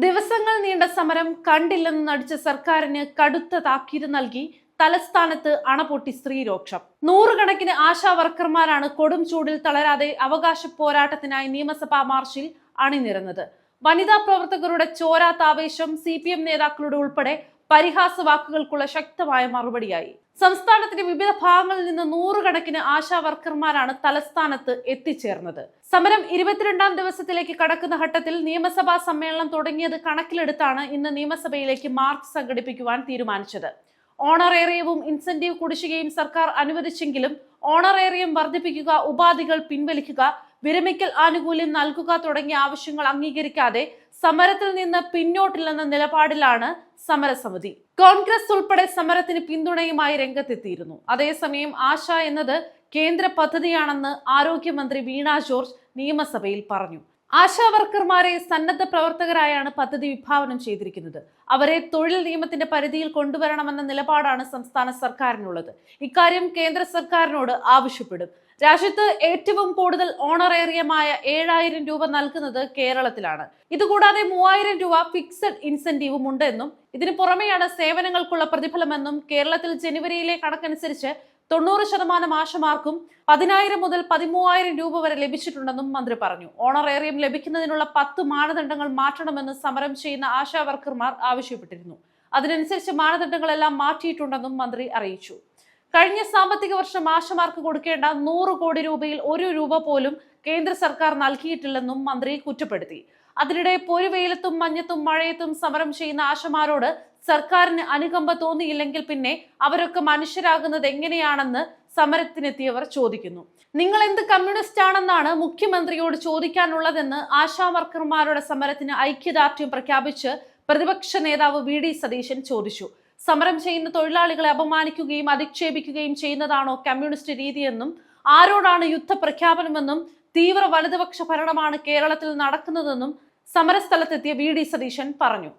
ദിവസങ്ങൾ നീണ്ട സമരം കണ്ടില്ലെന്ന് നടിച്ച സർക്കാരിന് കടുത്ത താക്കീത് നൽകി തലസ്ഥാനത്ത് അണപൊട്ടി സ്ത്രീരോക്ഷം. നൂറുകണക്കിന് ആശാ വർക്കർമാരാണ് കൊടും ചൂടിൽ തളരാതെ അവകാശ പോരാട്ടത്തിനായി നിയമസഭാ മാർച്ചിൽ അണിനിരന്നത്. വനിതാ പ്രവർത്തകരുടെ ചോരാത്ത ആവേശം CPM നേതാക്കളുടെ ഉൾപ്പെടെ പരിഹാസ വാക്കുകൾക്കുള്ള ശക്തമായ മറുപടിയായി. സംസ്ഥാനത്തിന്റെ വിവിധ ഭാഗങ്ങളിൽ നിന്ന് നൂറുകണക്കിന് ആശാ വർക്കർമാരാണ് തലസ്ഥാനത്ത് എത്തിച്ചേർന്നത്. സമരം 22ാം ദിവസത്തിലേക്ക് കടക്കുന്ന ഘട്ടത്തിൽ നിയമസഭാ സമ്മേളനം തുടങ്ങിയത് കണക്കിലെടുത്താണ് ഇന്ന് നിയമസഭയിലേക്ക് മാർച്ച് സംഘടിപ്പിക്കുവാൻ തീരുമാനിച്ചത്. ഓണറേറിയവും ഇൻസെന്റീവ് കുടിശ്ശികയും സർക്കാർ അനുവദിച്ചെങ്കിലും ഓണറേറിയം വർദ്ധിപ്പിക്കുക, ഉപാധികൾ പിൻവലിക്കുക, വിരമിക്കൽ ആനുകൂല്യം നൽകുക തുടങ്ങിയ ആവശ്യങ്ങൾ അംഗീകരിക്കാതെ സമരത്തിൽ നിന്ന് പിന്നോട്ടില്ലെന്ന നിലപാടിലാണ് സമരസമിതി. കോൺഗ്രസ് ഉൾപ്പെടെ സമരത്തിന് പിന്തുണയുമായി രംഗത്തെത്തിയിരുന്നു. അതേസമയം ആശ എന്നത് കേന്ദ്ര പദ്ധതിയാണെന്ന് ആരോഗ്യമന്ത്രി വീണ ജോർജ് നിയമസഭയിൽ പറഞ്ഞു. ആശാ വർക്കർമാരെ സന്നദ്ധ പ്രവർത്തകരായാണ് പദ്ധതി വിഭാവനം ചെയ്തിരിക്കുന്നത്. അവരെ തൊഴിൽ നിയമത്തിന്റെ പരിധിയിൽ കൊണ്ടുവരണമെന്ന നിലപാടാണ് സംസ്ഥാന സർക്കാരിനുള്ളത്. ഇക്കാര്യം കേന്ദ്ര സർക്കാരിനോട് ആവശ്യപ്പെടും. രാജ്യത്ത് ഏറ്റവും കൂടുതൽ ഓണറേറിയമായ 7000 രൂപ നൽകുന്നത് കേരളത്തിലാണ്. ഇതുകൂടാതെ 3000 രൂപ ഫിക്സഡ് ഇൻസെന്റീവും ഉണ്ടെന്നും ഇതിനു പുറമെയാണ് സേവനങ്ങൾക്കുള്ള പ്രതിഫലമെന്നും കേരളത്തിൽ ജനുവരിയിലെ കണക്കനുസരിച്ച് 90% ആശമാർക്കും 10,000 മുതൽ 13,000 രൂപ വരെ ലഭിച്ചിട്ടുണ്ടെന്നും മന്ത്രി പറഞ്ഞു. ഓണറേറിയം ലഭിക്കുന്നതിനുള്ള 10 മാനദണ്ഡങ്ങൾ മാറ്റണമെന്ന് സമരം ചെയ്യുന്ന ആശാ വർക്കർമാർ ആവശ്യപ്പെട്ടിരുന്നു. അതിനനുസരിച്ച് മാനദണ്ഡങ്ങളെല്ലാം മാറ്റിയിട്ടുണ്ടെന്നും മന്ത്രി അറിയിച്ചു. കഴിഞ്ഞ സാമ്പത്തിക വർഷം ആശമാർക്ക് കൊടുക്കേണ്ട 100 കോടി രൂപയിൽ 1 രൂപ പോലും കേന്ദ്ര സർക്കാർ നൽകിയിട്ടില്ലെന്നും മന്ത്രി കുറ്റപ്പെടുത്തി. അതിനിടെ പൊരുവെയിലത്തും മഞ്ഞത്തും മഴയത്തും സമരം ചെയ്യുന്ന ആശമാരോട് സർക്കാരിന് അനുകമ്പ തോന്നിയില്ലെങ്കിൽ പിന്നെ അവരൊക്കെ മനുഷ്യരാകുന്നത് എങ്ങനെയാണെന്ന് സമരത്തിനെത്തിയവർ ചോദിക്കുന്നു. നിങ്ങൾ എന്ത് കമ്മ്യൂണിസ്റ്റ് ആണെന്നാണ് മുഖ്യമന്ത്രിയോട് ചോദിക്കാനുള്ളതെന്ന് ആശാ വർക്കർമാരുടെ സമരത്തിന് ഐക്യദാർഢ്യം പ്രഖ്യാപിച്ച് പ്രതിപക്ഷ നേതാവ് VD സതീശൻ ചോദിച്ചു. സമരം ചെയ്യുന്ന തൊഴിലാളികളെ അപമാനിക്കുകയും അധിക്ഷേപിക്കുകയും ചെയ്യുന്നതാണോ കമ്മ്യൂണിസ്റ്റ് രീതിയെന്നും ആരോടാണ് യുദ്ധപ്രഖ്യാപനമെന്നും തീവ്ര വലതുപക്ഷ ഭരണമാണ് കേരളത്തിൽ നടക്കുന്നതെന്നും സമരസ്ഥലത്തെത്തിയ VD സതീശൻ പറഞ്ഞു.